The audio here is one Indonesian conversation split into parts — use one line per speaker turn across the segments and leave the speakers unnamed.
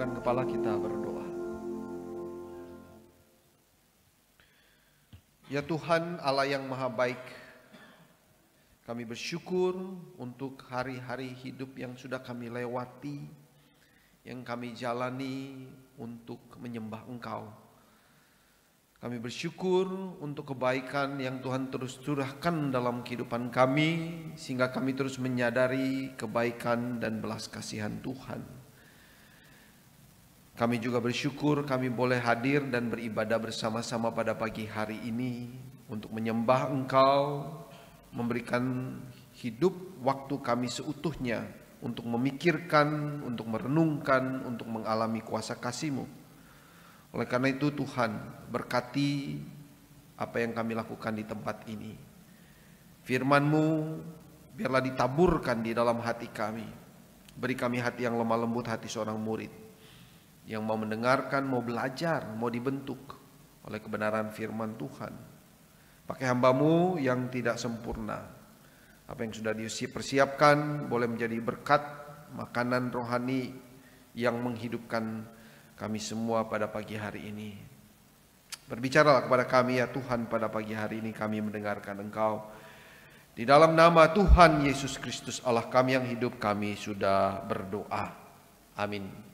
tundukkan kepala, kita berdoa. Ya Tuhan Allah yang maha baik, kami bersyukur untuk hari-hari hidup yang sudah kami lewati, yang kami jalani untuk menyembah Engkau. Kami bersyukur untuk kebaikan yang Tuhan terus curahkan dalam kehidupan kami, sehingga kami terus menyadari kebaikan dan belas kasihan Tuhan. Kami juga bersyukur kami boleh hadir dan beribadah bersama-sama pada pagi hari ini untuk menyembah Engkau, memberikan hidup waktu kami seutuhnya untuk memikirkan, untuk merenungkan, untuk mengalami kuasa kasih-Mu. Oleh karena itu Tuhan, berkati apa yang kami lakukan di tempat ini. Firman-Mu biarlah ditaburkan di dalam hati kami. Beri kami hati yang lemah lembut, hati seorang murid yang mau mendengarkan, mau belajar, mau dibentuk oleh kebenaran firman Tuhan. Pakai hamba-Mu yang tidak sempurna. Apa yang sudah dipersiapkan boleh menjadi berkat, makanan rohani yang menghidupkan kami semua pada pagi hari ini. Berbicaralah kepada kami ya Tuhan, pada pagi hari ini kami mendengarkan Engkau. Di dalam nama Tuhan Yesus Kristus Allah kami yang hidup, kami sudah berdoa. Amin.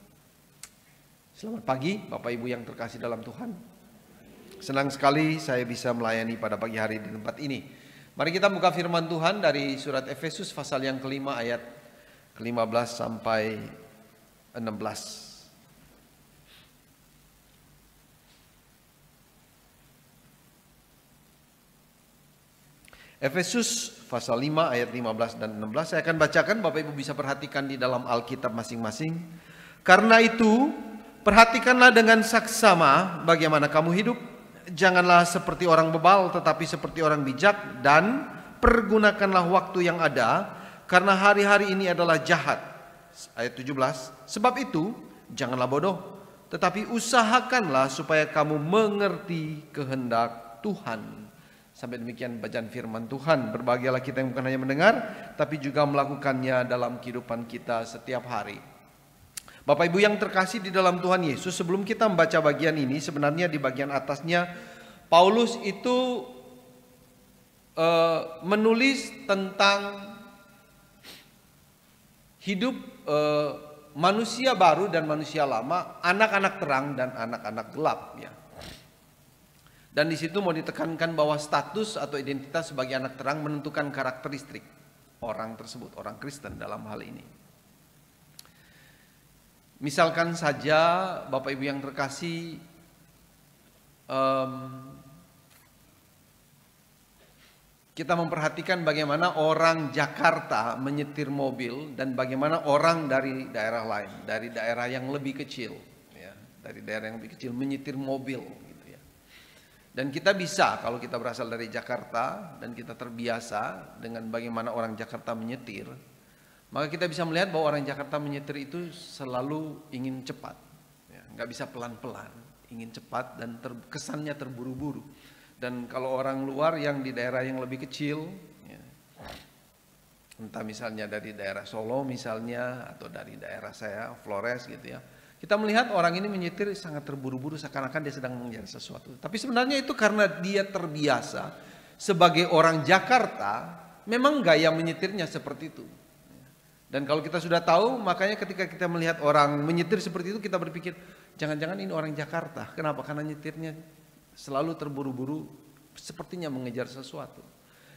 Selamat pagi Bapak Ibu yang terkasih dalam Tuhan. Senang sekali saya bisa melayani pada pagi hari di tempat ini. Mari kita buka firman Tuhan dari surat Efesus pasal yang kelima ayat ke-15 sampai 16. Efesus pasal 5 ayat 15 dan 16 saya akan bacakan, Bapak Ibu bisa perhatikan di dalam Alkitab masing-masing. Karena itu perhatikanlah dengan saksama bagaimana kamu hidup. Janganlah seperti orang bebal tetapi seperti orang bijak, dan pergunakanlah waktu yang ada karena hari-hari ini adalah jahat. Ayat 17, sebab itu janganlah bodoh tetapi usahakanlah supaya kamu mengerti kehendak Tuhan. Sampai demikian bacaan firman Tuhan. Berbahagialah kita yang bukan hanya mendengar, tapi juga melakukannya dalam kehidupan kita setiap hari. Bapak Ibu yang terkasih di dalam Tuhan Yesus, sebelum kita membaca bagian ini, sebenarnya di bagian atasnya, Paulus itu menulis tentang hidup manusia baru dan manusia lama, anak-anak terang dan anak-anak gelap, ya. Dan di situ mau ditekankan bahwa status atau identitas sebagai anak terang menentukan karakteristik orang tersebut, orang Kristen dalam hal ini. Misalkan saja Bapak Ibu yang terkasih, kita memperhatikan bagaimana orang Jakarta menyetir mobil dan bagaimana orang dari daerah lain, dari daerah yang lebih kecil, ya, dari daerah yang lebih kecil menyetir mobil. Dan kita bisa, kalau kita berasal dari Jakarta dan kita terbiasa dengan bagaimana orang Jakarta menyetir, maka kita bisa melihat bahwa orang Jakarta menyetir itu selalu ingin cepat, ya, nggak bisa pelan-pelan, ingin cepat dan kesannya terburu-buru. Dan kalau orang luar yang di daerah yang lebih kecil, ya, entah misalnya dari daerah Solo misalnya, atau dari daerah saya Flores gitu ya, kita melihat orang ini menyetir sangat terburu-buru, seakan-akan dia sedang mengejar sesuatu. Tapi sebenarnya itu karena dia terbiasa sebagai orang Jakarta, memang gaya menyetirnya seperti itu. Dan kalau kita sudah tahu, makanya ketika kita melihat orang menyetir seperti itu, kita berpikir, jangan-jangan ini orang Jakarta. Kenapa? Karena nyetirnya selalu terburu-buru, sepertinya mengejar sesuatu.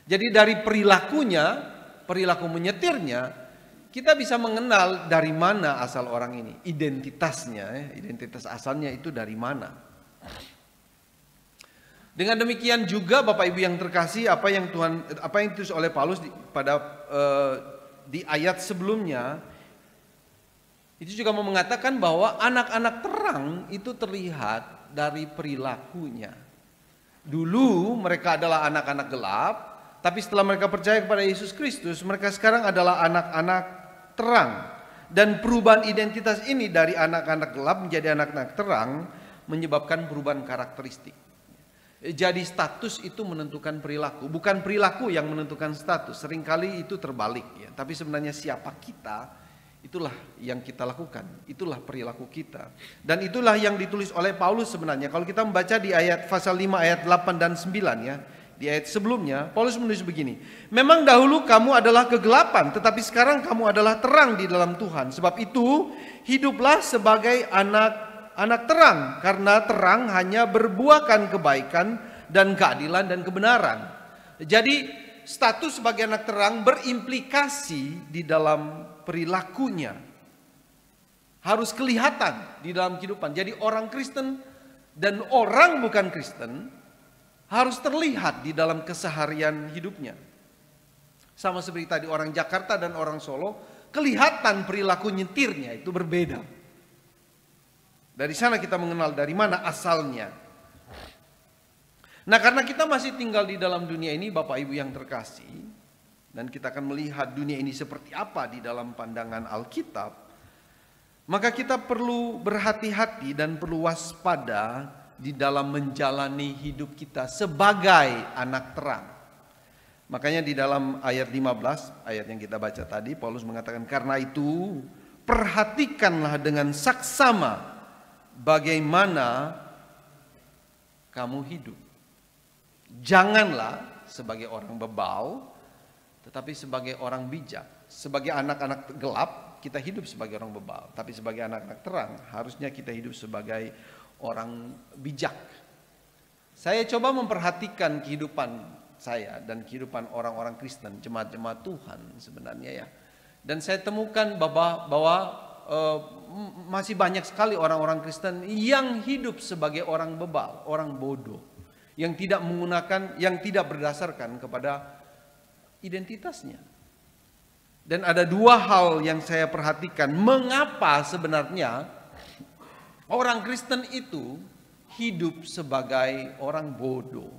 Jadi dari perilakunya, perilaku menyetirnya, kita bisa mengenal dari mana asal orang ini, identitasnya, identitas asalnya itu dari mana. Dengan demikian juga Bapak Ibu yang terkasih, apa yang ditulis oleh Paulus di ayat sebelumnya, itu juga mau mengatakan bahwa anak-anak terang itu terlihat dari perilakunya. Dulu mereka adalah anak-anak gelap, tapi setelah mereka percaya kepada Yesus Kristus, mereka sekarang adalah anak-anak terang. Dan perubahan identitas ini dari anak-anak gelap menjadi anak-anak terang menyebabkan perubahan karakteristik. Jadi status itu menentukan perilaku, bukan perilaku yang menentukan status. Seringkali itu terbalik, ya. Tapi sebenarnya siapa kita Itulah yang kita lakukan, itulah perilaku kita. Dan itulah yang ditulis oleh Paulus sebenarnya. Kalau kita membaca di ayat pasal 5 ayat 8 dan 9 ya, di ayat sebelumnya Paulus menulis begini. Memang dahulu kamu adalah kegelapan, tetapi sekarang kamu adalah terang di dalam Tuhan. Sebab itu hiduplah sebagai anak terang, karena terang hanya berbuahkan kebaikan dan keadilan dan kebenaran. Jadi status sebagai anak terang berimplikasi di dalam perilakunya. Harus kelihatan di dalam kehidupan. Jadi orang Kristen dan orang bukan Kristen harus terlihat di dalam keseharian hidupnya. Sama seperti tadi orang Jakarta dan orang Solo, kelihatan perilaku nyetirnya itu berbeda. Dari sana kita mengenal dari mana asalnya. Nah, karena kita masih tinggal di dalam dunia ini, Bapak Ibu yang terkasih, dan kita akan melihat dunia ini seperti apa di dalam pandangan Alkitab, maka kita perlu berhati-hati dan perlu waspada di dalam menjalani hidup kita sebagai anak terang. Makanya di dalam ayat 15, ayat yang kita baca tadi, Paulus mengatakan, karena itu perhatikanlah dengan saksama bagaimana kamu hidup. Janganlah sebagai orang bebal, tetapi sebagai orang bijak. Sebagai anak-anak gelap, kita hidup sebagai orang bebal. Tapi sebagai anak-anak terang, harusnya kita hidup sebagai orang bijak. Saya coba memperhatikan kehidupan saya dan kehidupan orang-orang Kristen, jemaat-jemaat Tuhan sebenarnya ya. Dan saya temukan bahwa masih banyak sekali orang-orang Kristen yang hidup sebagai orang bebal, orang bodoh, yang tidak menggunakan, yang tidak berdasarkan kepada identitasnya. Dan ada dua hal yang saya perhatikan, mengapa sebenarnya orang Kristen itu hidup sebagai orang bodoh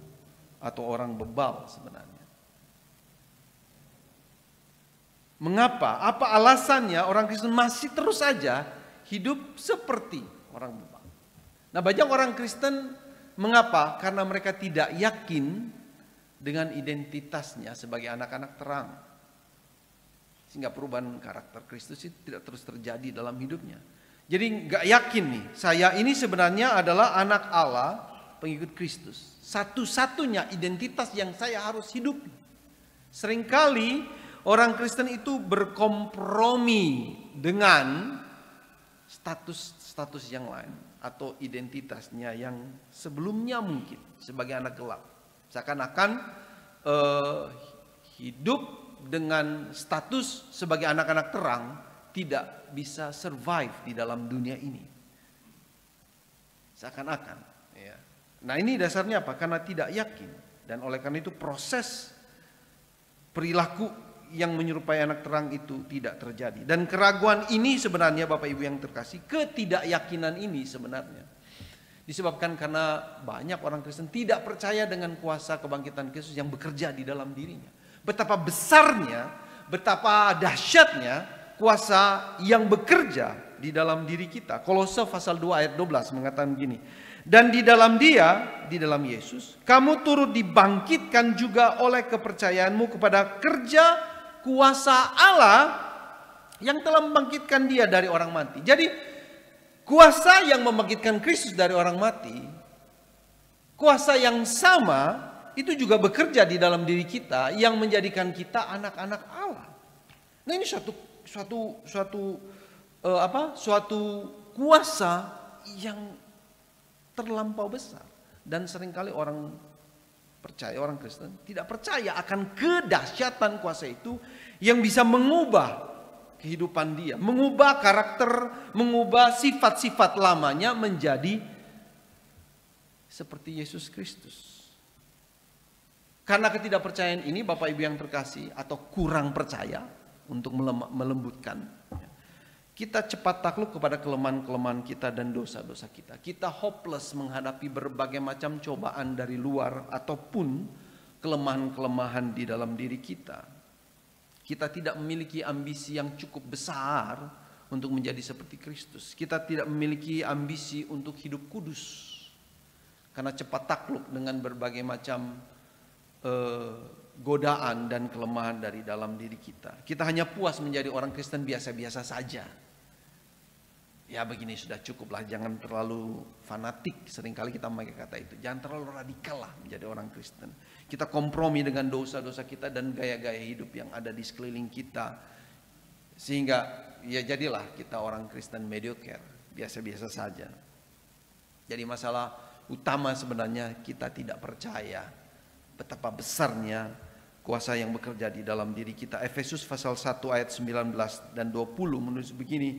atau orang bebal sebenarnya. Mengapa? Apa alasannya orang Kristen masih terus saja hidup seperti orang bebal? Nah, banyak orang Kristen mengapa? Karena mereka tidak yakin dengan identitasnya sebagai anak-anak terang. Sehingga perubahan karakter Kristus itu tidak terus terjadi dalam hidupnya. Jadi nggak yakin nih, saya ini sebenarnya adalah anak Allah, pengikut Kristus. Satu-satunya identitas yang saya harus hidup. Seringkali orang Kristen itu berkompromi dengan status yang lain atau identitasnya yang sebelumnya mungkin sebagai anak gelap. Seakan-akan hidup dengan status sebagai anak-anak terang tidak bisa survive di dalam dunia ini. Seakan-akan. Ya. Nah, ini dasarnya apa? Karena tidak yakin. Dan oleh karena itu proses perilaku yang menyerupai anak terang itu tidak terjadi. Dan keraguan ini sebenarnya Bapak Ibu yang terkasih, ketidakyakinan ini sebenarnya disebabkan karena banyak orang Kristen tidak percaya dengan kuasa kebangkitan Kristus yang bekerja di dalam dirinya. Betapa besarnya, betapa dahsyatnya kuasa yang bekerja di dalam diri kita. Kolose pasal 2 ayat 12 mengatakan gini. Dan di dalam Dia, di dalam Yesus, kamu turut dibangkitkan juga oleh kepercayaanmu kepada kerja kuasa Allah yang telah membangkitkan Dia dari orang mati. Jadi kuasa yang membangkitkan Kristus dari orang mati, kuasa yang sama itu juga bekerja di dalam diri kita yang menjadikan kita anak-anak Allah. Nah, ini suatu kuasa yang terlampau besar, dan seringkali orang percaya, orang Kristen tidak percaya akan kedahsyatan kuasa itu yang bisa mengubah kehidupan dia, mengubah karakter, mengubah sifat-sifat lamanya menjadi seperti Yesus Kristus. Karena ketidakpercayaan ini, Bapak Ibu yang terkasih, atau kurang percaya untuk melembutkan, kita cepat takluk kepada kelemahan-kelemahan kita dan dosa-dosa kita. Kita hopeless menghadapi berbagai macam cobaan dari luar ataupun kelemahan-kelemahan di dalam diri kita. Kita tidak memiliki ambisi yang cukup besar untuk menjadi seperti Kristus. Kita tidak memiliki ambisi untuk hidup kudus. Karena cepat takluk dengan berbagai macam godaan dan kelemahan dari dalam diri kita. Kita hanya puas menjadi orang Kristen biasa-biasa saja. Ya begini sudah cukup lah, jangan terlalu fanatik. Seringkali kita memakai kata itu. Jangan terlalu radikal lah menjadi orang Kristen. Kita kompromi dengan dosa-dosa kita dan gaya-gaya hidup yang ada di sekeliling kita. Sehingga ya jadilah kita orang Kristen mediocre, biasa-biasa saja. Jadi masalah utama sebenarnya kita tidak percaya betapa besarnya kuasa yang bekerja di dalam diri kita. Efesus pasal 1 ayat 19 dan 20 menulis begini,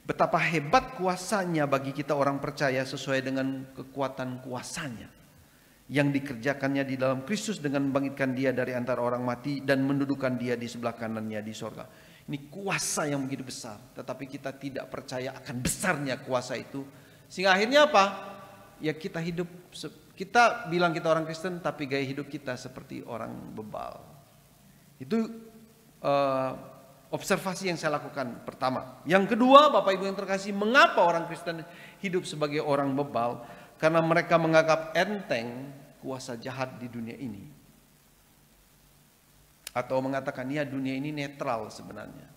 betapa hebat kuasanya bagi kita orang percaya sesuai dengan kekuatan kuasanya yang dikerjakannya di dalam Kristus dengan membangkitkan dia dari antara orang mati dan mendudukan dia di sebelah kanannya di sorga. Ini kuasa yang begitu besar, tetapi kita tidak percaya akan besarnya kuasa itu. Sehingga akhirnya apa? Ya kita hidup, kita bilang kita orang Kristen tapi gaya hidup kita seperti orang bebal. Itu observasi yang saya lakukan pertama. Yang kedua, Bapak Ibu yang terkasih, mengapa orang Kristen hidup sebagai orang bebal? Karena mereka menganggap enteng kuasa jahat di dunia ini. Atau mengatakan ya dunia ini netral sebenarnya.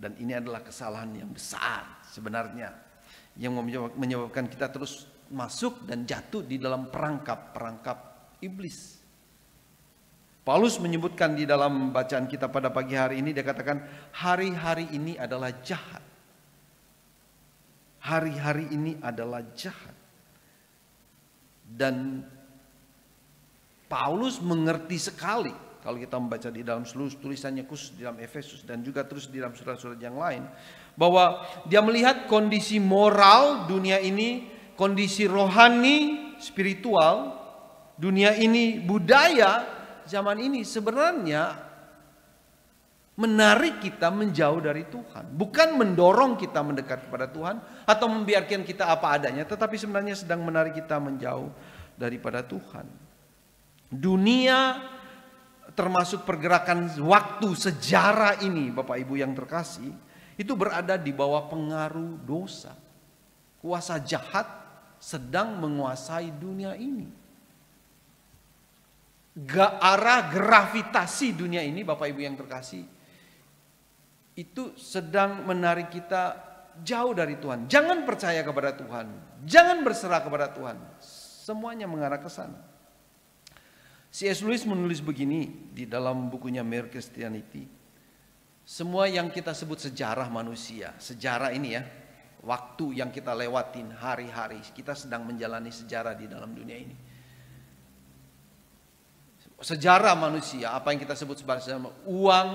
Dan ini adalah kesalahan yang besar sebenarnya, yang menyebabkan kita terus masuk dan jatuh di dalam perangkap iblis. Paulus menyebutkan di dalam bacaan kita pada pagi hari ini, dia katakan hari-hari ini adalah jahat. Hari-hari ini adalah jahat. Dan Paulus mengerti sekali, kalau kita membaca di dalam seluruh tulisannya khusus di dalam Efesus dan juga terus di dalam surat-surat yang lain, bahwa dia melihat kondisi moral dunia ini, kondisi rohani, spiritual dunia ini, budaya zaman ini sebenarnya menarik kita menjauh dari Tuhan. Bukan mendorong kita mendekat kepada Tuhan atau membiarkan kita apa adanya, tetapi sebenarnya sedang menarik kita menjauh daripada Tuhan. Dunia termasuk pergerakan waktu sejarah ini, Bapak Ibu yang terkasih, itu berada di bawah pengaruh dosa. Kuasa jahat sedang menguasai dunia ini. Arah gravitasi dunia ini, Bapak Ibu yang terkasih, itu sedang menarik kita jauh dari Tuhan. Jangan percaya kepada Tuhan, jangan berserah kepada Tuhan. Semuanya mengarah ke sana. C.S. Lewis menulis begini di dalam bukunya Mere Christianity. Semua yang kita sebut sejarah manusia, sejarah ini ya, waktu yang kita lewatin hari-hari, kita sedang menjalani sejarah di dalam dunia ini. Sejarah manusia, apa yang kita sebut sebagai uang,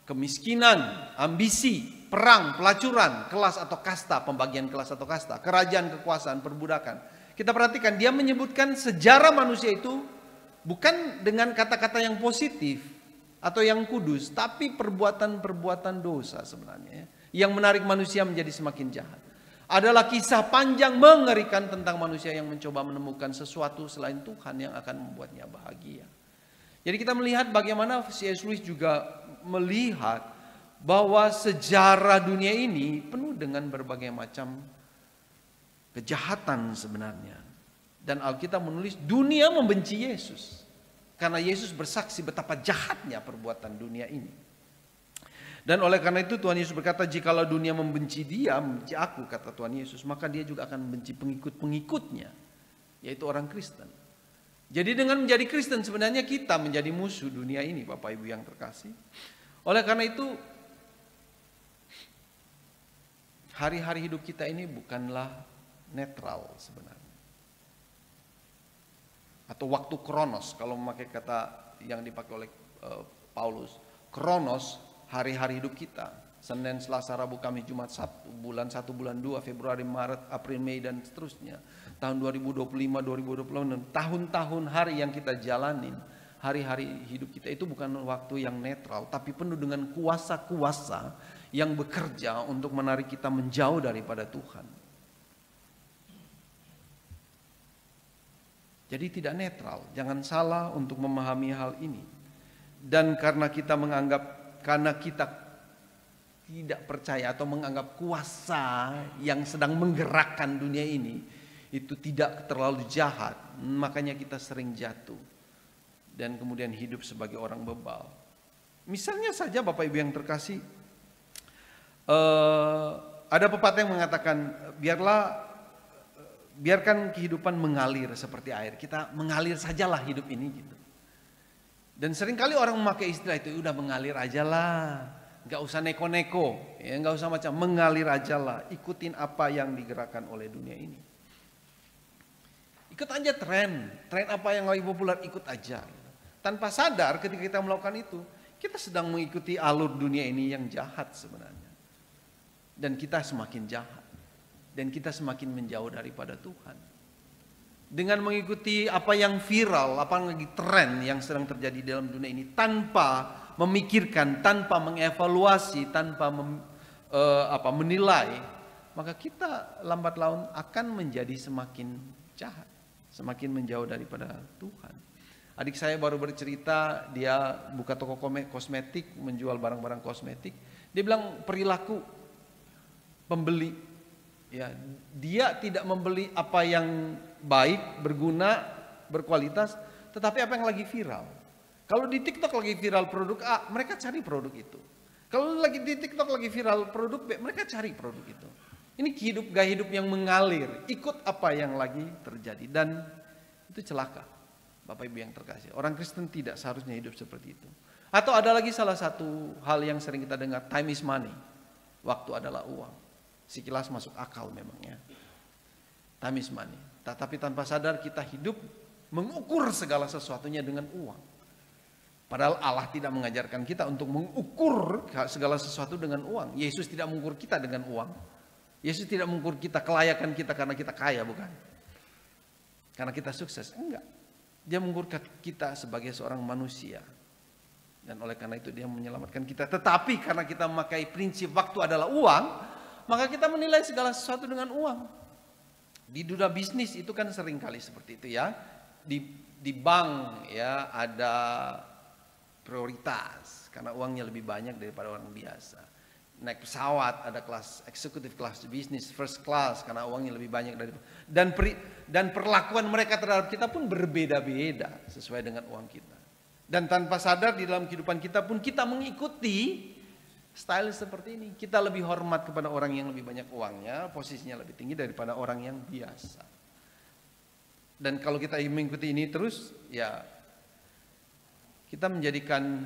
kemiskinan, ambisi, perang, pelacuran, kelas atau kasta, pembagian kelas atau kasta, kerajaan, kekuasaan, perbudakan. Kita perhatikan dia menyebutkan sejarah manusia itu bukan dengan kata-kata yang positif atau yang kudus, tapi perbuatan-perbuatan dosa sebenarnya yang menarik manusia menjadi semakin jahat. Adalah kisah panjang mengerikan tentang manusia yang mencoba menemukan sesuatu selain Tuhan yang akan membuatnya bahagia. Jadi kita melihat bagaimana C.S. Lewis juga melihat bahwa sejarah dunia ini penuh dengan berbagai macam kejahatan sebenarnya. Dan Alkitab menulis dunia membenci Yesus. Karena Yesus bersaksi betapa jahatnya perbuatan dunia ini. Dan oleh karena itu Tuhan Yesus berkata, jikalau dunia membenci dia, membenci aku, kata Tuhan Yesus, maka dia juga akan membenci pengikut-pengikutnya, yaitu orang Kristen. Jadi dengan menjadi Kristen sebenarnya kita menjadi musuh dunia ini, Bapak Ibu yang terkasih. Oleh karena itu hari-hari hidup kita ini bukanlah netral sebenarnya. Atau waktu kronos, kalau memakai kata yang dipakai oleh Paulus. Kronos, hari-hari hidup kita. Senin, Selasa, Rabu, Kamis, Jumat, Sabtu, bulan 1, bulan 2, Februari, Maret, April, Mei, dan seterusnya. Tahun 2025, 2026, tahun-tahun hari yang kita jalanin, hari-hari hidup kita itu bukan waktu yang netral, tapi penuh dengan kuasa-kuasa yang bekerja untuk menarik kita menjauh daripada Tuhan. Jadi tidak netral, jangan salah untuk memahami hal ini. Dan karena kita tidak percaya atau menganggap kuasa yang sedang menggerakkan dunia ini itu tidak terlalu jahat, makanya kita sering jatuh dan kemudian hidup sebagai orang bebal. Misalnya saja Bapak Ibu yang terkasih, ada pepatah yang mengatakan biarkan kehidupan mengalir seperti air. Kita mengalir sajalah hidup ini gitu. Dan seringkali orang memakai istilah itu, udah mengalir aja lah, nggak usah neko-neko, ya nggak usah macam, mengalir aja lah, ikutin apa yang digerakkan oleh dunia ini. Ikut aja tren apa yang lagi populer, ikut aja. Tanpa sadar ketika kita melakukan itu, kita sedang mengikuti alur dunia ini yang jahat sebenarnya. Dan kita semakin jahat. Dan kita semakin menjauh daripada Tuhan. Dengan mengikuti apa yang viral, apa yang lagi tren yang sedang terjadi dalam dunia ini, tanpa memikirkan, tanpa mengevaluasi, tanpa menilai, maka kita lambat laun akan menjadi semakin jahat, semakin menjauh daripada Tuhan. Adik saya baru bercerita, dia buka toko kosmetik, menjual barang-barang kosmetik. Dia bilang perilaku pembeli, ya, dia tidak membeli apa yang baik, berguna, berkualitas, tetapi apa yang lagi viral. Kalau di TikTok lagi viral produk A, mereka cari produk itu. Kalau lagi di TikTok lagi viral produk B, mereka cari produk itu. Ini gaya hidup yang mengalir, ikut apa yang lagi terjadi, dan itu celaka. Bapak Ibu yang terkasih, orang Kristen tidak seharusnya hidup seperti itu. Atau ada lagi salah satu hal yang sering kita dengar, time is money. Waktu adalah uang. Sekilas masuk akal memangnya. Time is money. Tetapi tanpa sadar kita hidup mengukur segala sesuatunya dengan uang. Padahal Allah tidak mengajarkan kita untuk mengukur segala sesuatu dengan uang. Yesus tidak mengukur kita dengan uang. Yesus tidak mengukur kita, kelayakan kita karena kita kaya, bukan. Karena kita sukses, enggak. Dia mengukur kita sebagai seorang manusia. Dan oleh karena itu dia menyelamatkan kita. Tetapi karena kita memakai prinsip waktu adalah uang, maka kita menilai segala sesuatu dengan uang. Di dunia bisnis itu kan sering kali seperti itu ya. Di bank ya ada prioritas karena uangnya lebih banyak daripada orang biasa. Naik pesawat ada kelas eksekutif, kelas bisnis, first class karena uangnya lebih banyak dari dan perlakuan mereka terhadap kita pun berbeda-beda sesuai dengan uang kita. Dan tanpa sadar di dalam kehidupan kita pun kita mengikuti style seperti ini. Kita lebih hormat kepada orang yang lebih banyak uangnya, posisinya lebih tinggi daripada orang yang biasa. Dan kalau kita mengikuti ini terus, ya kita menjadikan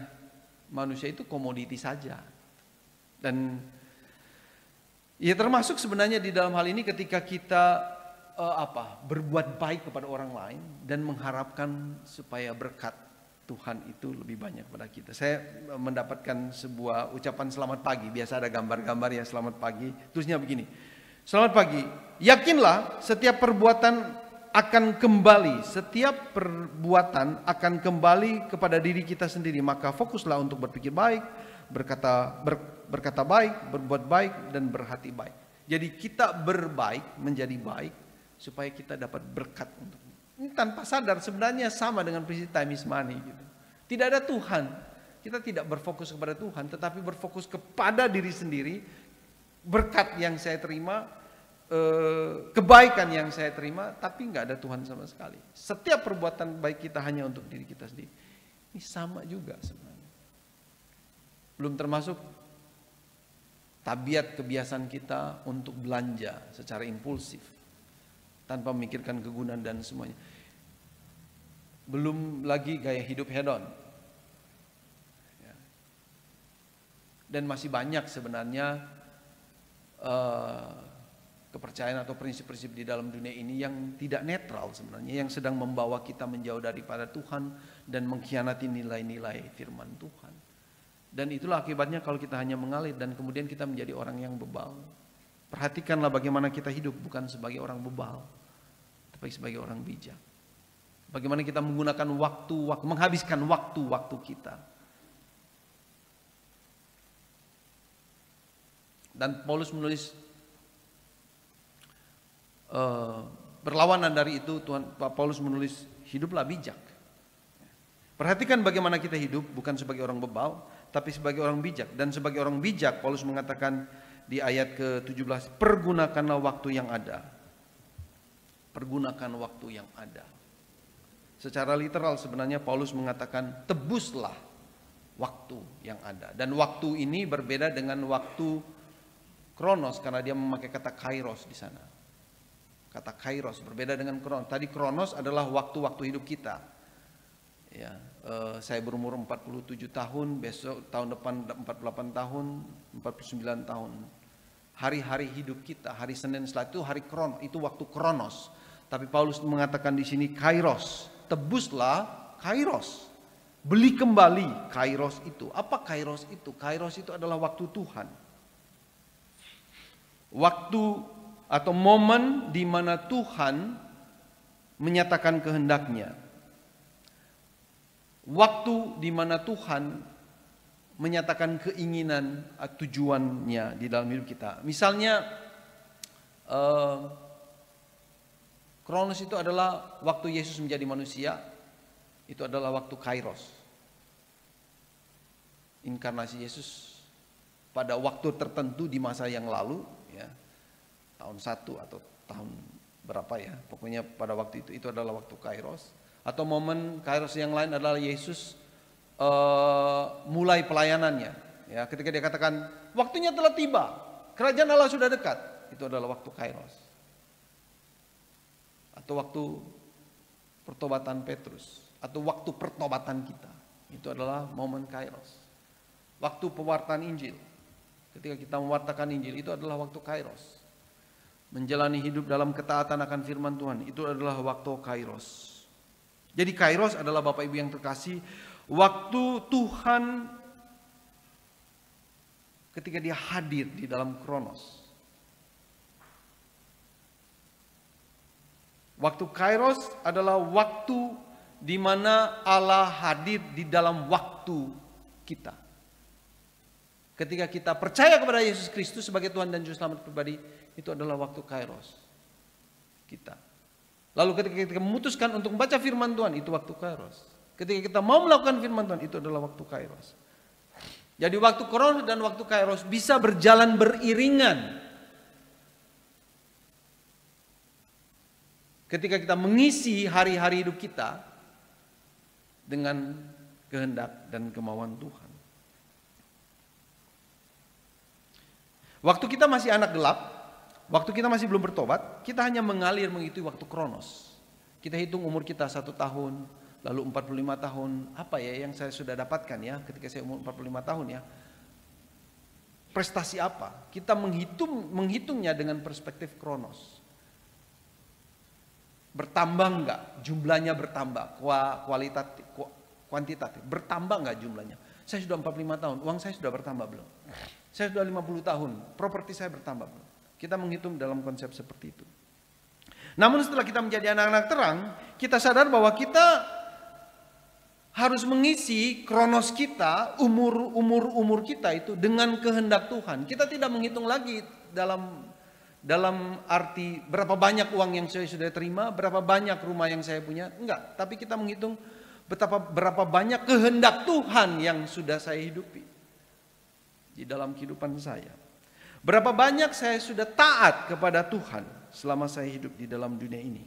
manusia itu komoditi saja. Dan ya termasuk sebenarnya di dalam hal ini ketika kita berbuat baik kepada orang lain dan mengharapkan supaya berkat Tuhan itu lebih banyak pada kita. Saya mendapatkan sebuah ucapan selamat pagi, biasa ada gambar-gambar ya selamat pagi, terusnya begini. Selamat pagi, yakinlah setiap perbuatan akan kembali, setiap perbuatan akan kembali kepada diri kita sendiri, maka fokuslah untuk berpikir baik, berkata baik, berbuat baik, dan berhati baik. Jadi kita berbaik menjadi baik supaya kita dapat berkat untuk ini. Tanpa sadar sebenarnya sama dengan prinsip time is money gitu. Tidak ada Tuhan. Kita tidak berfokus kepada Tuhan, tetapi berfokus kepada diri sendiri. Berkat yang saya terima, kebaikan yang saya terima, tapi nggak ada Tuhan sama sekali. Setiap perbuatan baik kita hanya untuk diri kita sendiri. Ini sama juga sebenarnya. Belum termasuk tabiat kebiasaan kita untuk belanja secara impulsif tanpa memikirkan kegunaan dan semuanya. Belum lagi gaya hidup hedon. Dan masih banyak sebenarnya kepercayaan atau prinsip-prinsip di dalam dunia ini yang tidak netral sebenarnya, yang sedang membawa kita menjauh daripada Tuhan dan mengkhianati nilai-nilai firman Tuhan. Dan itulah akibatnya kalau kita hanya mengalir dan kemudian kita menjadi orang yang bebal. Perhatikanlah bagaimana kita hidup bukan sebagai orang bebal, tapi sebagai orang bijak. Bagaimana kita menggunakan waktu, menghabiskan waktu kita. Dan Paulus menulis berlawanan dari itu, Paulus menulis hiduplah bijak. Perhatikan bagaimana kita hidup bukan sebagai orang bebal, tapi sebagai orang bijak. Dan sebagai orang bijak, Paulus mengatakan di ayat ke-17, pergunakanlah waktu yang ada. Pergunakan waktu yang ada. Secara literal sebenarnya Paulus mengatakan tebuslah waktu yang ada. Dan waktu ini berbeda dengan waktu kronos karena dia memakai kata kairos di sana. Kata kairos berbeda dengan kronos. Tadi kronos adalah waktu-waktu hidup kita. Ya, saya berumur 47 tahun, besok tahun depan 48 tahun, 49 tahun. Hari-hari hidup kita, hari Senin setelah itu hari kronos, itu waktu kronos. Tapi Paulus mengatakan di sini kairos, tebuslah kairos. Beli kembali kairos itu. Apa kairos itu? Kairos itu adalah waktu Tuhan. Waktu atau momen di mana Tuhan menyatakan kehendaknya. Waktu di mana Tuhan menyatakan keinginan tujuannya di dalam hidup kita. Misalnya kronos itu adalah waktu Yesus menjadi manusia. Itu adalah waktu kairos. Inkarnasi Yesus pada waktu tertentu di masa yang lalu, ya, tahun 1 atau tahun berapa ya, pokoknya pada waktu itu adalah waktu kairos. Atau momen kairos yang lain adalah Yesus mulai pelayanannya, ya, ketika dia katakan waktunya telah tiba, kerajaan Allah sudah dekat, itu adalah waktu kairos. Atau waktu pertobatan Petrus, atau waktu pertobatan kita, itu adalah momen kairos. Waktu pewartaan Injil, ketika kita mewartakan Injil, itu adalah waktu kairos. Menjalani hidup dalam ketaatan akan firman Tuhan, itu adalah waktu kairos. Jadi kairos adalah Bapak Ibu yang terkasih, waktu Tuhan ketika dia hadir di dalam kronos. Waktu kairos adalah waktu di mana Allah hadir di dalam waktu kita. Ketika kita percaya kepada Yesus Kristus sebagai Tuhan dan Juru Selamat pribadi, itu adalah waktu kairos kita. Lalu ketika kita memutuskan untuk membaca firman Tuhan, itu waktu kairos. Ketika kita mau melakukan firman Tuhan, itu adalah waktu kairos. Jadi waktu kronos dan waktu kairos bisa berjalan beriringan. Ketika kita mengisi hari-hari hidup kita dengan kehendak dan kemauan Tuhan. Waktu kita masih anak gelap, waktu kita masih belum bertobat, kita hanya mengalir mengikuti waktu kronos. Kita hitung umur kita 1 tahun, lalu 45 tahun. Apa ya yang saya sudah dapatkan ya ketika saya umur 45 tahun ya. Prestasi apa? Kita menghitungnya dengan perspektif kronos. Bertambah enggak? Jumlahnya bertambah. Kualitatif, kuantitatif. Bertambah enggak jumlahnya? Saya sudah 45 tahun, uang saya sudah bertambah belum? Saya sudah 50 tahun, properti saya bertambah belum? Kita menghitung dalam konsep seperti itu. Namun setelah kita menjadi anak-anak terang, kita sadar bahwa kita harus mengisi kronos kita, umur kita itu dengan kehendak Tuhan. Kita tidak menghitung lagi dalam arti berapa banyak uang yang saya sudah terima, berapa banyak rumah yang saya punya, enggak. Tapi kita menghitung berapa banyak kehendak Tuhan yang sudah saya hidupi di dalam kehidupan saya. Berapa banyak saya sudah taat kepada Tuhan selama saya hidup di dalam dunia ini.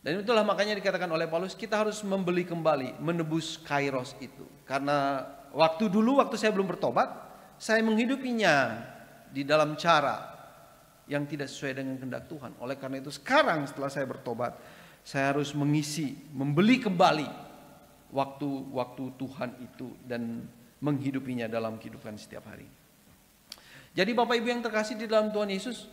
Dan itulah makanya dikatakan oleh Paulus, kita harus membeli kembali, menebus kairos itu. Karena waktu saya belum bertobat, saya menghidupinya di dalam cara yang tidak sesuai dengan kehendak Tuhan. Oleh karena itu sekarang setelah saya bertobat, saya harus membeli kembali waktu Tuhan itu dan menghidupinya dalam kehidupan setiap hari. Jadi Bapak Ibu yang terkasih di dalam Tuhan Yesus,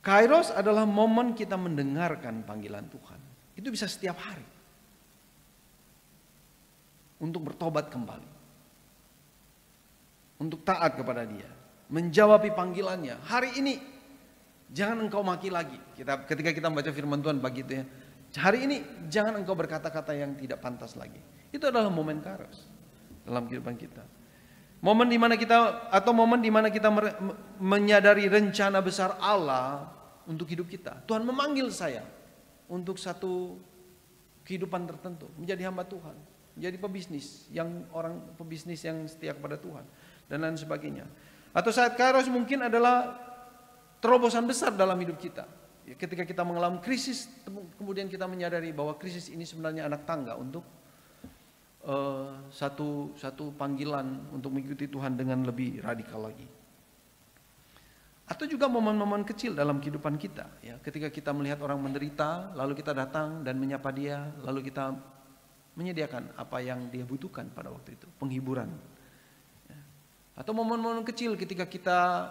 kairos adalah momen kita mendengarkan panggilan Tuhan. Itu bisa setiap hari. Untuk bertobat kembali. Untuk taat kepada Dia. Menjawabi panggilannya. Hari ini jangan engkau maki lagi. Ketika kita membaca firman Tuhan begitu ya. Hari ini jangan engkau berkata-kata yang tidak pantas lagi. Itu adalah momen kairos dalam kehidupan kita. Momen di mana kita menyadari rencana besar Allah untuk hidup kita. Tuhan memanggil saya untuk satu kehidupan tertentu, menjadi hamba Tuhan, menjadi pebisnis yang setia kepada Tuhan dan lain sebagainya. Atau saat kairos mungkin adalah terobosan besar dalam hidup kita. Ketika kita mengalami krisis, kemudian kita menyadari bahwa krisis ini sebenarnya anak tangga untuk satu panggilan untuk mengikuti Tuhan dengan lebih radikal lagi. Atau juga momen-momen kecil dalam kehidupan kita, ya, ketika kita melihat orang menderita, lalu kita datang dan menyapa dia, lalu kita menyediakan apa yang dia butuhkan pada waktu itu, penghiburan. Ya. Atau momen-momen kecil ketika kita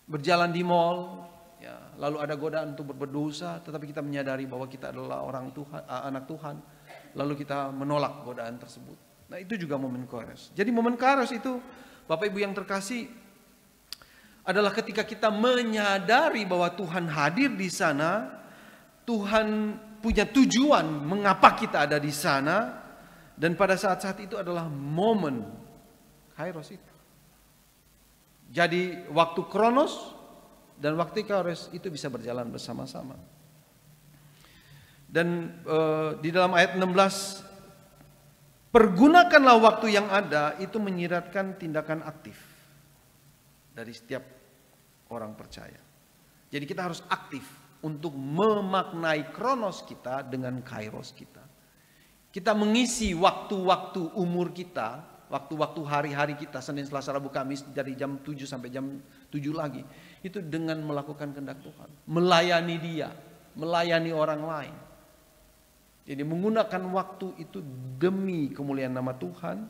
berjalan di mall, ya, lalu ada godaan untuk berdosa, tetapi kita menyadari bahwa kita adalah orang Tuhan, anak Tuhan, lalu kita menolak godaan tersebut. Nah, itu juga momen kairos. Jadi momen kairos itu, Bapak Ibu yang terkasih, adalah ketika kita menyadari bahwa Tuhan hadir di sana, Tuhan punya tujuan mengapa kita ada di sana, dan pada saat-saat itu adalah momen kairos itu. Jadi waktu kronos dan waktu kairos itu bisa berjalan bersama-sama. Dan di dalam ayat 16, pergunakanlah waktu yang ada, itu menyiratkan tindakan aktif dari setiap orang percaya. Jadi kita harus aktif untuk memaknai kronos kita dengan kairos kita. Kita mengisi waktu-waktu umur kita, waktu-waktu hari-hari kita, Senin, Selasa, Rabu, Kamis, dari jam 7 sampai jam 7 lagi, itu dengan melakukan kehendak Tuhan, melayani dia, melayani orang lain. Jadi menggunakan waktu itu demi kemuliaan nama Tuhan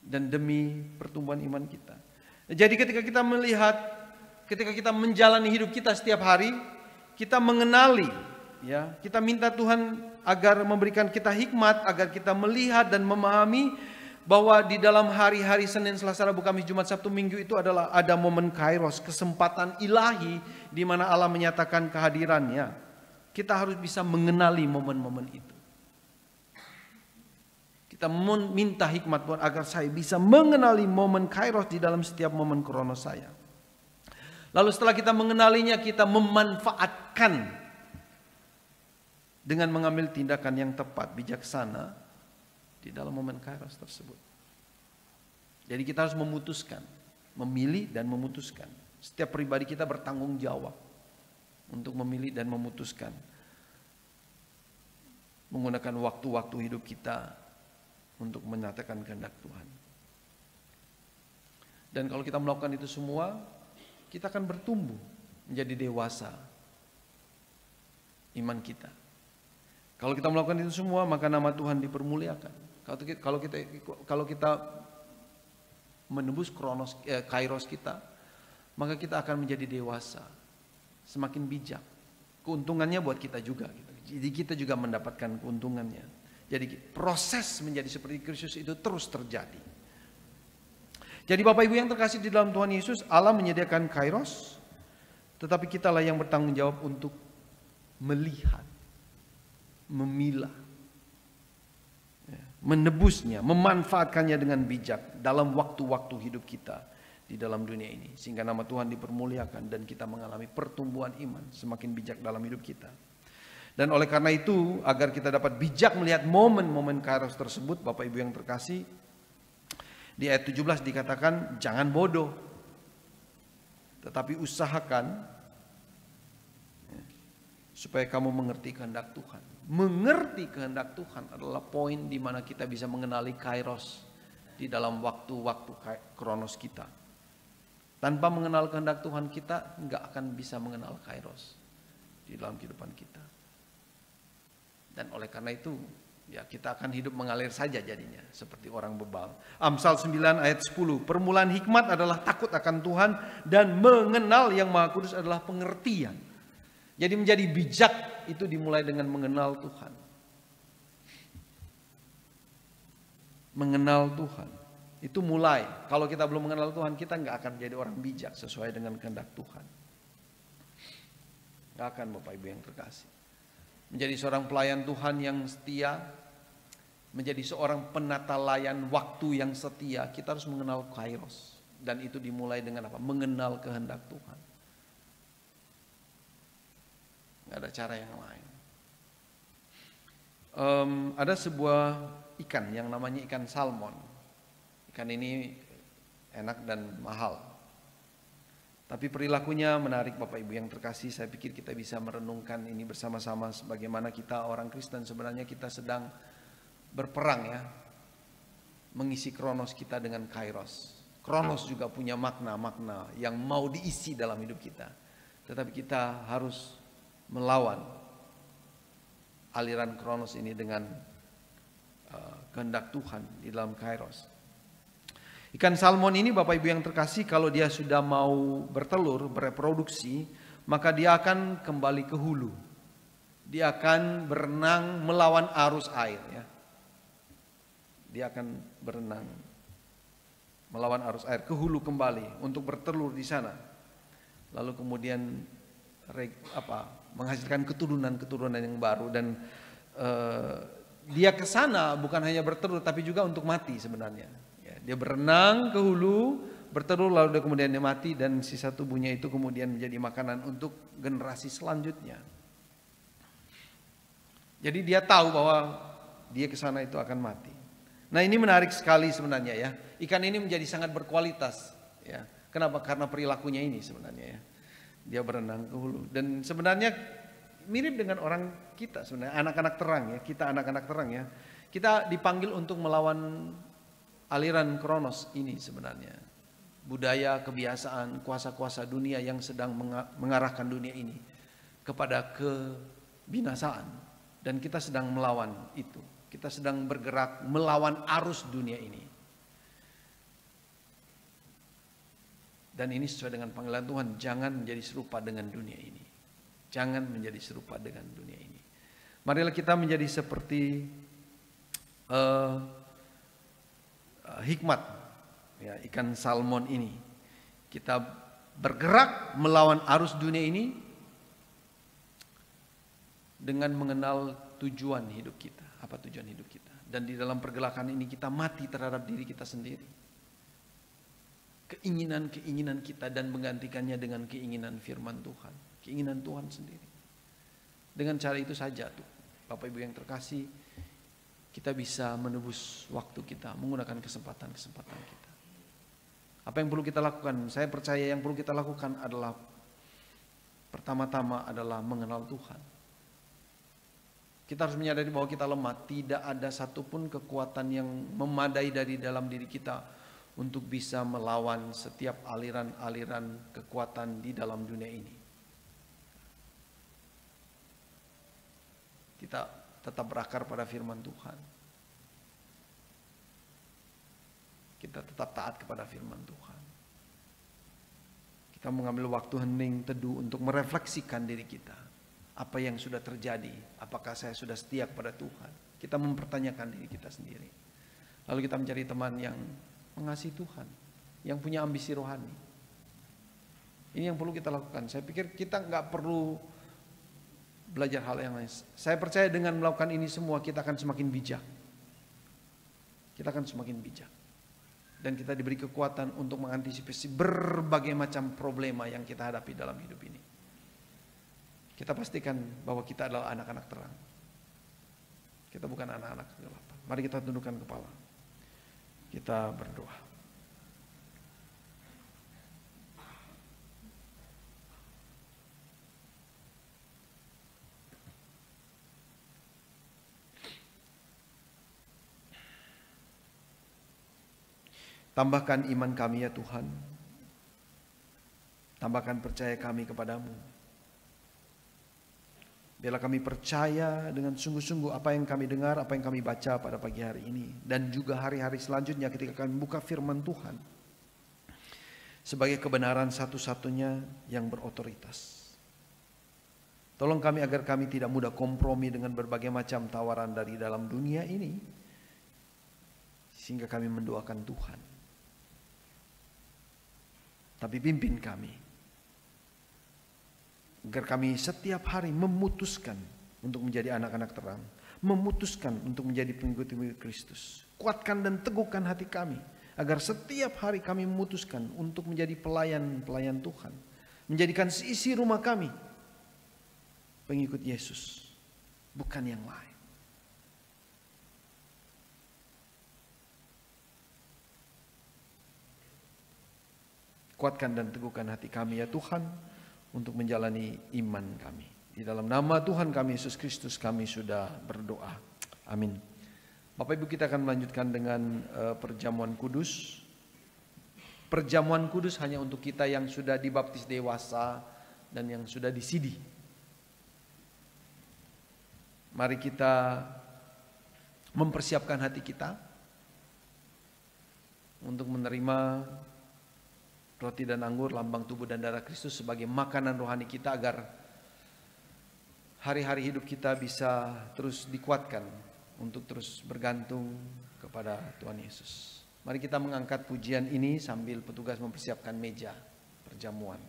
dan demi pertumbuhan iman kita. Jadi ketika kita melihat, ketika kita menjalani hidup kita setiap hari, kita mengenali, ya, kita minta Tuhan agar memberikan kita hikmat, agar kita melihat dan memahami bahwa di dalam hari-hari Senin, Selasa, Rabu, Kamis, Jumat, Sabtu, Minggu itu adalah ada momen kairos, kesempatan ilahi di mana Allah menyatakan kehadirannya. Kita harus bisa mengenali momen-momen itu. Kita minta hikmat Tuhan agar saya bisa mengenali momen kairos di dalam setiap momen kronos saya. Lalu setelah kita mengenalinya, kita memanfaatkan dengan mengambil tindakan yang tepat, bijaksana di dalam momen kairos tersebut. Jadi kita harus memutuskan, memilih dan memutuskan. Setiap pribadi kita bertanggung jawab untuk memilih dan memutuskan, menggunakan waktu-waktu hidup kita untuk menyatakan kehendak Tuhan. Dan kalau kita melakukan itu semua, kita akan bertumbuh menjadi dewasa iman kita. Kalau kita melakukan itu semua, maka nama Tuhan dipermuliakan. Kalau kita menembus kairos kita, maka kita akan menjadi dewasa, semakin bijak. Keuntungannya buat kita juga. Jadi kita juga mendapatkan keuntungannya. Jadi proses menjadi seperti Kristus itu terus terjadi. Jadi Bapak Ibu yang terkasih di dalam Tuhan Yesus, Allah menyediakan kairos, tetapi kitalah yang bertanggung jawab untuk melihat, memilah, menebusnya, memanfaatkannya dengan bijak dalam waktu-waktu hidup kita di dalam dunia ini. Sehingga nama Tuhan dipermuliakan dan kita mengalami pertumbuhan iman, semakin bijak dalam hidup kita. Dan oleh karena itu, agar kita dapat bijak melihat momen-momen kairos tersebut, Bapak Ibu yang terkasih, di ayat 17 dikatakan, jangan bodoh, tetapi usahakan supaya kamu mengerti kehendak Tuhan. Mengerti kehendak Tuhan adalah poin di mana kita bisa mengenali kairos di dalam waktu-waktu kronos kita. Tanpa mengenal kehendak Tuhan, kita nggak akan bisa mengenal kairos di dalam kehidupan kita. Dan oleh karena itu, ya, kita akan hidup mengalir saja jadinya, seperti orang bebal. Amsal 9 ayat 10, permulaan hikmat adalah takut akan Tuhan, dan mengenal yang Maha Kudus adalah pengertian. Jadi menjadi bijak itu dimulai dengan mengenal Tuhan. Mengenal Tuhan itu mulai. Kalau kita belum mengenal Tuhan, kita nggak akan menjadi orang bijak sesuai dengan kehendak Tuhan. Nggak akan, Bapak Ibu yang terkasih. Menjadi seorang pelayan Tuhan yang setia, menjadi seorang penata layan waktu yang setia, kita harus mengenal kairos. Dan itu dimulai dengan apa? Mengenal kehendak Tuhan. Nggak ada cara yang lain. Ada sebuah ikan yang namanya ikan salmon. Ikan ini enak dan mahal. Tapi perilakunya menarik Bapak Ibu yang terkasih. Saya pikir kita bisa merenungkan ini bersama-sama. Bagaimana kita orang Kristen sebenarnya kita sedang berperang ya. Mengisi kronos kita dengan kairos. Kronos juga punya makna-makna yang mau diisi dalam hidup kita. Tetapi kita harus melawan aliran kronos ini dengan kehendak Tuhan di dalam kairos. Ikan salmon ini Bapak Ibu yang terkasih, kalau dia sudah mau bertelur, bereproduksi, maka dia akan kembali ke hulu. Dia akan berenang melawan arus air ya. Dia akan berenang melawan arus air ke hulu kembali untuk bertelur di sana. Lalu kemudian menghasilkan keturunan-keturunan yang baru, dan dia ke sana bukan hanya bertelur tapi juga untuk mati sebenarnya. Ya, dia berenang ke hulu, bertelur, lalu kemudian dia mati, dan sisa tubuhnya itu kemudian menjadi makanan untuk generasi selanjutnya. Jadi dia tahu bahwa dia ke sana itu akan mati. Nah, ini menarik sekali sebenarnya ya. Ikan ini menjadi sangat berkualitas ya. Kenapa? Karena perilakunya ini sebenarnya ya. Dia berenang ke hulu, dan sebenarnya mirip dengan orang kita sebenarnya, anak-anak terang ya. Kita anak-anak terang ya. Kita dipanggil untuk melawan aliran kronos ini sebenarnya. Budaya, kebiasaan, kuasa-kuasa dunia yang sedang mengarahkan dunia ini kepada kebinasaan, dan kita sedang melawan itu. Kita sedang bergerak melawan arus dunia ini. Dan ini sesuai dengan panggilan Tuhan, jangan menjadi serupa dengan dunia ini. Jangan menjadi serupa dengan dunia ini. Marilah kita menjadi seperti hikmat ya, ikan salmon ini. Kita bergerak melawan arus dunia ini dengan mengenal tujuan hidup kita. Apa tujuan hidup kita? Dan di dalam pergelakan ini kita mati terhadap diri kita sendiri. Keinginan-keinginan kita, dan menggantikannya dengan keinginan firman Tuhan. Keinginan Tuhan sendiri. Dengan cara itu saja tuh, Bapak Ibu yang terkasih, kita bisa menebus waktu kita menggunakan kesempatan-kesempatan kita. Apa yang perlu kita lakukan? Saya percaya yang perlu kita lakukan adalah pertama-tama adalah mengenal Tuhan. Kita harus menyadari bahwa kita lemah. Tidak ada satupun kekuatan yang memadai dari dalam diri kita untuk bisa melawan setiap aliran-aliran kekuatan di dalam dunia ini. Kita tetap berakar pada firman Tuhan. Kita tetap taat kepada firman Tuhan. Kita mengambil waktu hening teduh untuk merefleksikan diri kita. Apa yang sudah terjadi? Apakah saya sudah setia kepada Tuhan? Kita mempertanyakan diri kita sendiri. Lalu kita mencari teman yang mengasihi Tuhan, yang punya ambisi rohani. Ini yang perlu kita lakukan. Saya pikir kita nggak perlu belajar hal yang lain. Saya percaya dengan melakukan ini semua kita akan semakin bijak. Kita akan semakin bijak. Dan kita diberi kekuatan untuk mengantisipasi berbagai macam problema yang kita hadapi dalam hidup ini. Kita pastikan bahwa kita adalah anak-anak terang. Kita bukan anak-anak kegelapan. Mari kita tundukkan kepala. Kita berdoa. Tambahkan iman kami ya Tuhan. Tambahkan percaya kami kepadamu. Biarlah kami percaya dengan sungguh-sungguh apa yang kami dengar, apa yang kami baca pada pagi hari ini. Dan juga hari-hari selanjutnya ketika kami buka firman Tuhan. Sebagai kebenaran satu-satunya yang berotoritas. Tolong kami agar kami tidak mudah kompromi dengan berbagai macam tawaran dari dalam dunia ini. Sehingga kami mendoakan Tuhan. Tapi pimpin kami. Agar kami setiap hari memutuskan untuk menjadi anak-anak terang. Memutuskan untuk menjadi pengikut-pengikut Kristus. Kuatkan dan teguhkan hati kami. Agar setiap hari kami memutuskan untuk menjadi pelayan-pelayan Tuhan. Menjadikan seisi rumah kami pengikut Yesus. Bukan yang lain. Kuatkan dan teguhkan hati kami ya Tuhan untuk menjalani iman kami. Di dalam nama Tuhan kami Yesus Kristus kami sudah berdoa. Amin. Bapak Ibu, kita akan melanjutkan dengan perjamuan kudus. Perjamuan kudus hanya untuk kita yang sudah dibaptis dewasa dan yang sudah disidi. Mari kita mempersiapkan hati kita untuk menerima roti dan anggur, lambang tubuh dan darah Kristus sebagai makanan rohani kita, agar hari-hari hidup kita bisa terus dikuatkan untuk terus bergantung kepada Tuhan Yesus. Mari kita mengangkat pujian ini sambil petugas mempersiapkan meja perjamuan.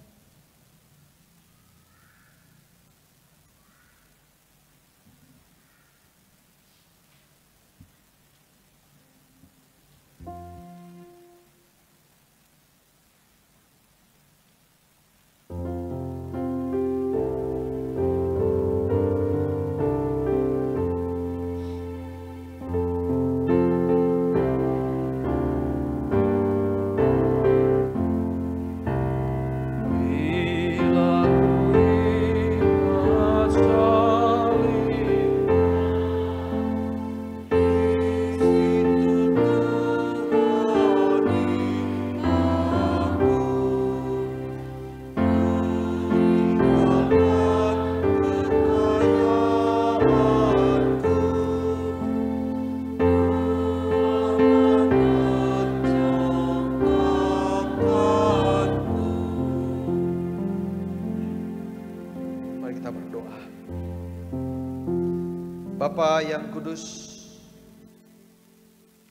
Bapa yang kudus,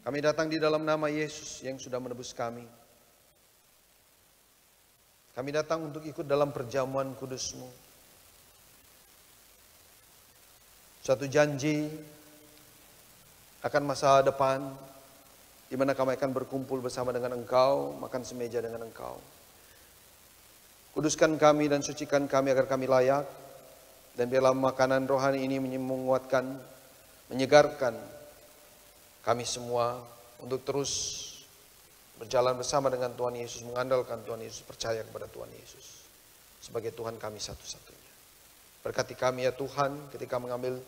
kami datang di dalam nama Yesus yang sudah menebus kami. Kami datang untuk ikut dalam perjamuan kudus-Mu. Suatu janji akan masa depan di mana kami akan berkumpul bersama dengan Engkau, makan semeja dengan Engkau. Kuduskan kami dan sucikan kami agar kami layak, dan biarlah makanan rohani ini menguatkan, menyegarkan kami semua untuk terus berjalan bersama dengan Tuhan Yesus, mengandalkan Tuhan Yesus, percaya kepada Tuhan Yesus sebagai Tuhan kami satu-satunya. Berkati kami ya Tuhan ketika mengambil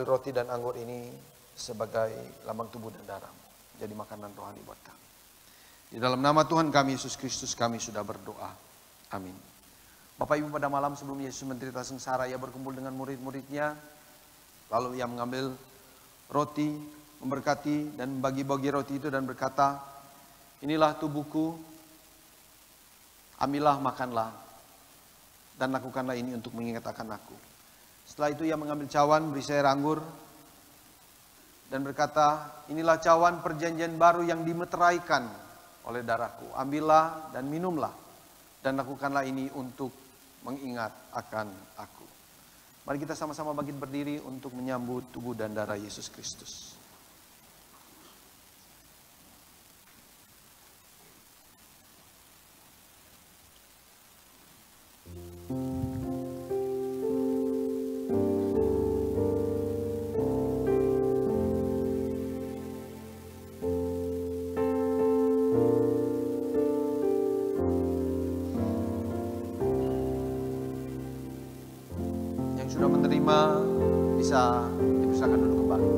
roti dan anggur ini sebagai lambang tubuh dan darah-Mu, jadi makanan rohani buat kami. Di dalam nama Tuhan kami Yesus Kristus kami sudah berdoa. Amin. Bapak Ibu, pada malam sebelum Yesus menderita sengsara, Ia berkumpul dengan murid-muridnya. Lalu Ia mengambil roti, memberkati dan membagi-bagi roti itu dan berkata, inilah tubuhku, ambillah, makanlah, dan lakukanlah ini untuk mengingat akan aku. Setelah itu Ia mengambil cawan berisi air anggur dan berkata, inilah cawan perjanjian baru yang dimeteraikan oleh darahku. Ambillah dan minumlah, dan lakukanlah ini untuk mengingat akan aku. Mari kita sama-sama bangkit berdiri untuk menyambut tubuh dan darah Yesus Kristus. Sudah menerima bisa dipersilakan duduk kembali.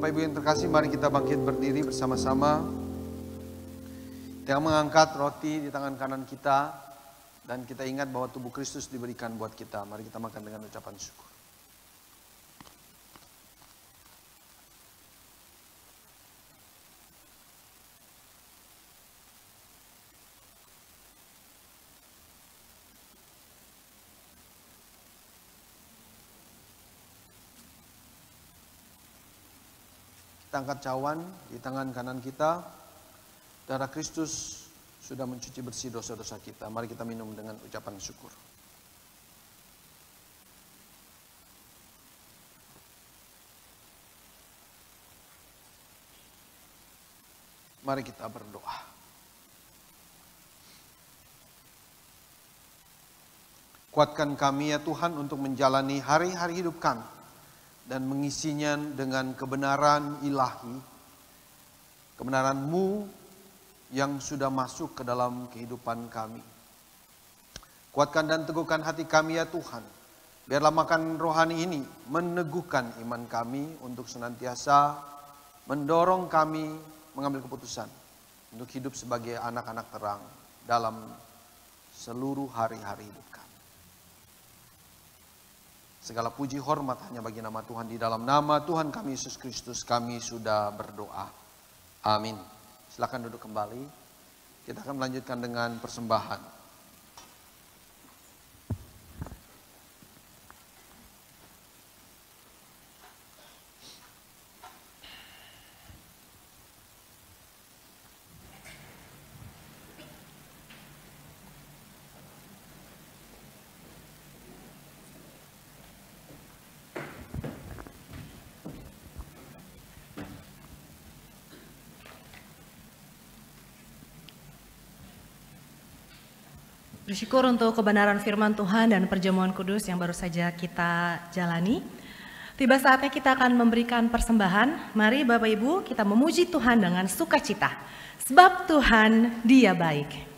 Bapak Ibu yang terkasih, mari kita bangkit berdiri bersama-sama. Kita mengangkat roti di tangan kanan kita. Dan kita ingat bahwa tubuh Kristus diberikan buat kita. Mari kita makan dengan ucapan syukur. Kita angkat cawan di tangan kanan kita. Darah Kristus sudah mencuci bersih dosa-dosa kita. Mari kita minum dengan ucapan syukur. Mari kita berdoa. Kuatkan kami ya Tuhan untuk menjalani hari-hari hidup kami dan mengisinya dengan kebenaran ilahi, kebenaran-Mu yang sudah masuk ke dalam kehidupan kami. Kuatkan dan teguhkan hati kami ya Tuhan. Biarlah makan rohani ini meneguhkan iman kami untuk senantiasa mendorong kami mengambil keputusan untuk hidup sebagai anak-anak terang dalam seluruh hari-hari hidup kami. Segala puji hormat hanya bagi nama Tuhan. Di dalam nama Tuhan kami Yesus Kristus kami sudah berdoa. Amin. Silakan duduk kembali. Kita akan melanjutkan dengan persembahan.
Bersyukur untuk kebenaran firman Tuhan dan perjamuan kudus yang baru saja kita jalani. Tiba saatnya kita akan memberikan persembahan. Mari Bapak Ibu kita memuji Tuhan dengan sukacita. Sebab Tuhan Dia baik.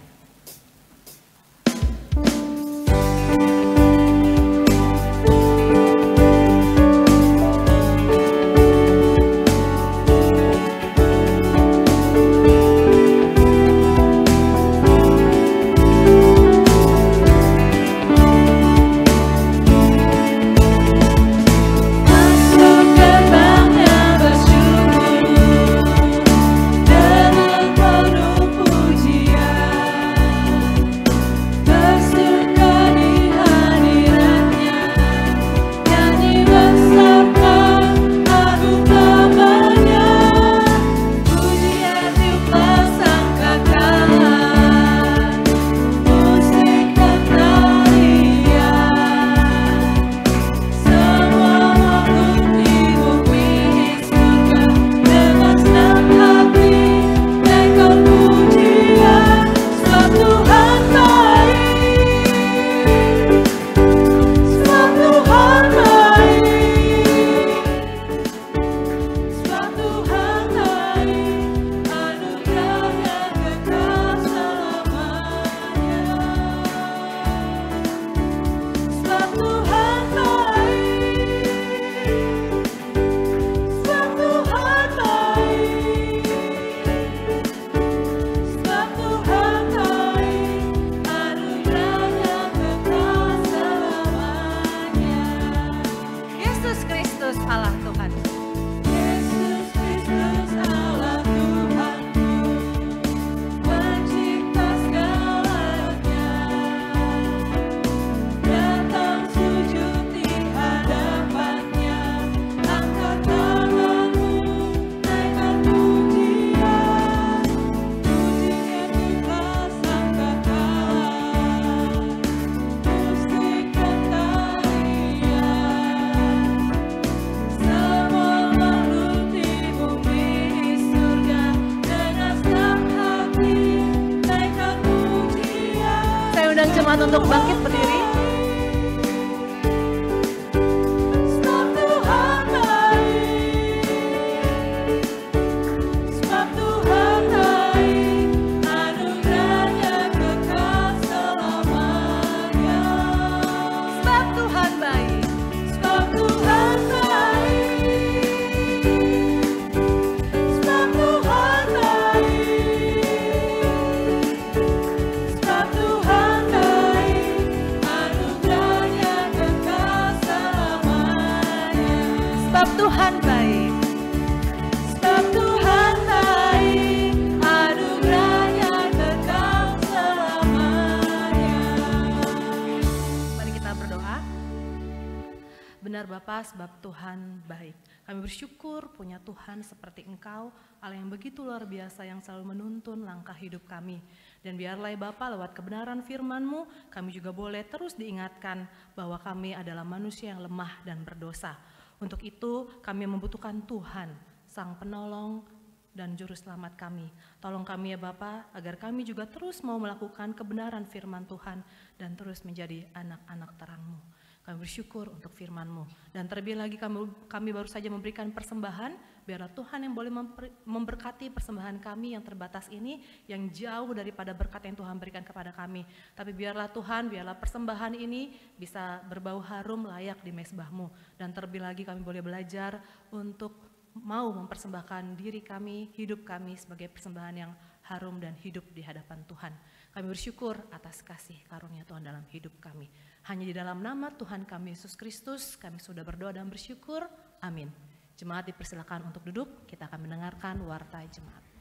Untuk bangkit berdiri. benar Bapa, sebab Tuhan baik. Kami bersyukur punya Tuhan seperti Engkau, Allah yang begitu luar biasa yang selalu menuntun langkah hidup kami. Dan biarlah Bapa lewat kebenaran firman-Mu, kami juga boleh terus diingatkan bahwa kami adalah manusia yang lemah dan berdosa. Untuk itu kami membutuhkan Tuhan, Sang Penolong dan Juru Selamat kami. Tolong kami ya Bapa, agar kami juga terus mau melakukan kebenaran firman Tuhan dan terus menjadi anak-anak terang-Mu. Kami bersyukur untuk firman-Mu. Dan terlebih lagi kami baru saja memberikan persembahan, biarlah Tuhan yang boleh memberkati persembahan kami yang terbatas ini, yang jauh daripada berkat yang Tuhan berikan kepada kami. Tapi biarlah Tuhan, biarlah persembahan ini bisa berbau harum layak di mezbah-Mu. Dan terlebih lagi kami boleh belajar untuk mau mempersembahkan diri kami, hidup kami sebagai persembahan yang harum dan hidup di hadapan Tuhan. Kami bersyukur atas kasih karunia Tuhan dalam hidup kami. Hanya di dalam nama Tuhan kami Yesus Kristus, kami sudah berdoa dan bersyukur. Amin. Jemaat dipersilakan untuk duduk, kita akan mendengarkan warta jemaat.